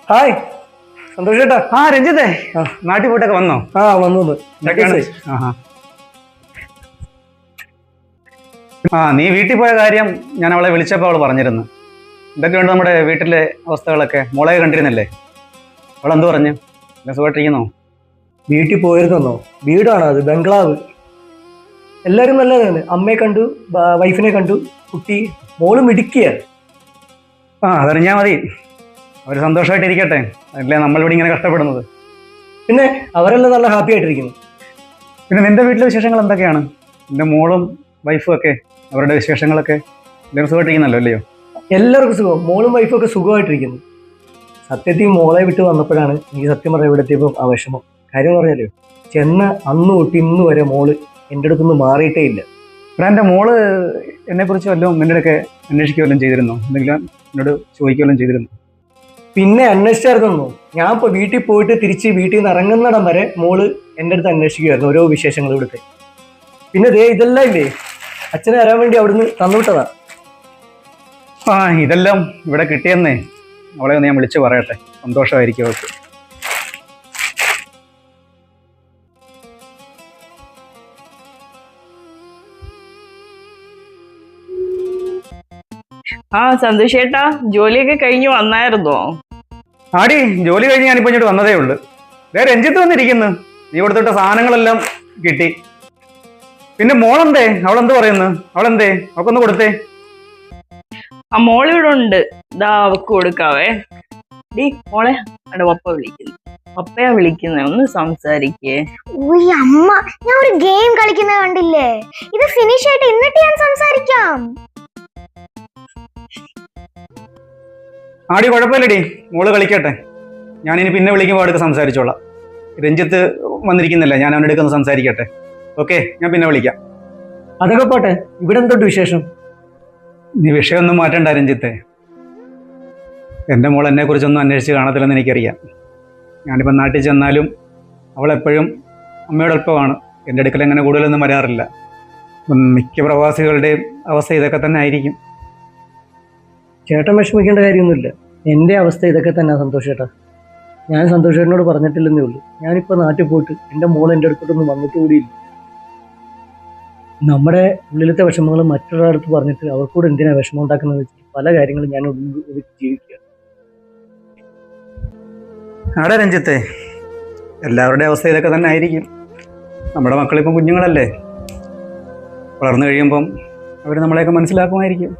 Hi Santhosh ചേട്ടാ. രഞ്ജിത്തെ നാട്ടിൽ പോയിട്ടൊക്കെ വന്നോ? വന്നു. നീ വീട്ടിൽ പോയ കാര്യം ഞാൻ അവളെ വിളിച്ചപ്പോൾ അവൾ പറഞ്ഞിരുന്നു. എന്തൊക്കെയുണ്ട് നമ്മുടെ വീട്ടിലെ അവസ്ഥകളൊക്കെ? മോളെ കണ്ടിരുന്നില്ലേ? അവളെന്ത് പറഞ്ഞു? സുഖമായിട്ടിരിക്കുന്നോ? വീട്ടിൽ പോയിരുന്നോ? വീടാണ് അത്, ബംഗ്ലാവ്. എല്ലാരും നല്ലതാണ്. അമ്മയെ കണ്ടു, വൈഫിനെ കണ്ടു, കുട്ടി മോള് മിടുക്കിയ. അതറിഞ്ഞാ മതി. അവർ സന്തോഷമായിട്ടിരിക്കട്ടെ. അല്ലേ നമ്മളിവിടെ ഇങ്ങനെ കഷ്ടപ്പെടുന്നത്. പിന്നെ അവരെല്ലാം നല്ല ഹാപ്പി ആയിട്ടിരിക്കുന്നു. പിന്നെ നിന്റെ വീട്ടിലെ വിശേഷങ്ങൾ എന്തൊക്കെയാണ്? നിന്റെ മോളും വൈഫും ഒക്കെ, അവരുടെ വിശേഷങ്ങളൊക്കെ എല്ലാവരും സുഖമായിട്ടിരിക്കുന്നല്ലോ അല്ലയോ? എല്ലാവർക്കും സുഖം. മോളും വൈഫും ഒക്കെ സുഖമായിട്ടിരിക്കുന്നു. സത്യത്തിൽ മോളെ വിട്ട് വന്നപ്പോഴാണ് എനിക്ക് സത്യം പറഞ്ഞ ഇവിടെ എത്തിയപ്പോൾ ആ വിഷമം. കാര്യം പറഞ്ഞാലോ, ചെന്ന അന്ന് തൊട്ട് ഇന്ന് വരെ മോള് എൻ്റെ അടുത്തൊന്നും മാറിയിട്ടേ ഇല്ല. ഇവിടെ എൻ്റെ മോള് എന്നെക്കുറിച്ച് വല്ലതും നിന്റെ അടുക്കെ അന്വേഷിക്കുകയെല്ലാം ചെയ്തിരുന്നോ? എന്തെങ്കിലും എന്നോട് ചോദിക്കുകയെല്ലാം ചെയ്തിരുന്നു? പിന്നെ അന്വേഷിച്ചായിരുന്നു. ഞാൻ ഇപ്പോൾ വീട്ടിൽ പോയിട്ട് തിരിച്ച് വീട്ടിൽ നിന്ന് ഇറങ്ങുന്നിടം വരെ മോള് എൻ്റെ അടുത്ത് അന്വേഷിക്കുമായിരുന്നു ഓരോ വിശേഷങ്ങൾ ഇവിടുത്തെ. പിന്നെ ഇതെല്ലാം ഇല്ലേ, അച്ഛനെ വരാൻ വേണ്ടി അവിടുന്ന് തന്നുവിട്ടതാ. ഇതെല്ലാം ഇവിടെ കിട്ടിയെന്നേ അവളെ ഒന്ന് ഞാൻ വിളിച്ചു പറയട്ടെ. സന്തോഷമായിരിക്കും അവൾക്ക്. സന്തോഷ് ചേട്ടാ, ജോലിയൊക്കെ കഴിഞ്ഞു വന്നായിരുന്നോ? ആടി, ജോലി കഴിഞ്ഞ് ഞാനിപ്പോ ഇങ്ങോട്ട് വന്നതേ ഉള്ളു. രഞ്ജിത്ത് വന്നിരിക്കുന്നു. നീ കൊടുത്തിട്ട സാധനങ്ങളെല്ലാം കിട്ടി. പിന്നെ മോളെന്തേ? അവളെന്ത് പറയുന്നു? അവളെന്തേ? അവക്കൊന്ന് കൊടുത്തേ. മോളിവിടെ ഉണ്ട്. ഇതാ അവക്ക് കൊടുക്കാവേ. ഡി മോളെ, അവിടെ പപ്പ വിളിക്കുന്നു. പപ്പയാ വിളിക്കുന്നേ, ഒന്ന് സംസാരിക്കേ. അമ്മ, ഞാൻ ഒരു ഗെയിം കളിക്കുന്ന കണ്ടില്ലേ? ഇത് ഫിനിഷ് ആയിട്ട് എന്നിട്ട് ഞാൻ സംസാരിക്കാം. ആടി, കുഴപ്പമില്ലടി, മോള് കളിക്കട്ടെ. ഞാനിനി പിന്നെ വിളിക്കുമ്പോൾ അടുത്ത് സംസാരിച്ചോളാം. രഞ്ജിത്ത് വന്നിരിക്കുന്നില്ല, ഞാൻ അവൻ്റെ അടുക്കൊന്ന് സംസാരിക്കട്ടെ. ഓക്കെ, ഞാൻ പിന്നെ വിളിക്കാം. അതൊക്കെ പോട്ടെ, ഇവിടെ എന്തൊട്ട് വിശേഷം? നീ വിഷയമൊന്നും മാറ്റണ്ട രഞ്ജിത്തെ. എൻ്റെ മോൾ എന്നെക്കുറിച്ചൊന്നും അന്വേഷിച്ച് കാണത്തില്ലെന്ന് എനിക്കറിയാം. ഞാനിപ്പം നാട്ടിൽ ചെന്നാലും അവളെപ്പോഴും അമ്മയോടൊപ്പമാണ്. എൻ്റെ അടുക്കൽ അങ്ങനെ കൂടുതലൊന്നും വരാറില്ല. മിക്ക പ്രവാസികളുടെയും അവസ്ഥ ഇതൊക്കെ തന്നെ ആയിരിക്കും. ചേട്ടൻ വിഷമിക്കേണ്ട കാര്യമൊന്നുമില്ല. എൻ്റെ അവസ്ഥ ഇതൊക്കെ തന്നെ സന്തോഷ് ചേട്ടാ. ഞാൻ സന്തോഷ് ചേട്ടനോട് പറഞ്ഞിട്ടില്ലെന്നേ ഉള്ളൂ. ഞാനിപ്പോൾ നാട്ടിൽ പോയിട്ട് എൻ്റെ മോൾ എൻ്റെ അടുത്തോട്ടൊന്നും വന്നിട്ട് കൂടിയില്ല. നമ്മുടെ ഉള്ളിലത്തെ വിഷമങ്ങൾ മറ്റൊരാളുടെ അടുത്ത് പറഞ്ഞിട്ട് അവർക്കൂടെ എന്തിനാ വിഷമം ഉണ്ടാക്കുന്നത് വെച്ചിട്ട് പല കാര്യങ്ങളും ഞാൻ ജീവിക്കുക. ആടെ രഞ്ജിത്തെ, എല്ലാവരുടെയും അവസ്ഥ ഇതൊക്കെ തന്നെ ആയിരിക്കും. നമ്മുടെ മക്കളിപ്പം കുഞ്ഞുങ്ങളല്ലേ, വളർന്നു കഴിയുമ്പം അവർ നമ്മളെയൊക്കെ മനസ്സിലാക്കുമായിരിക്കും.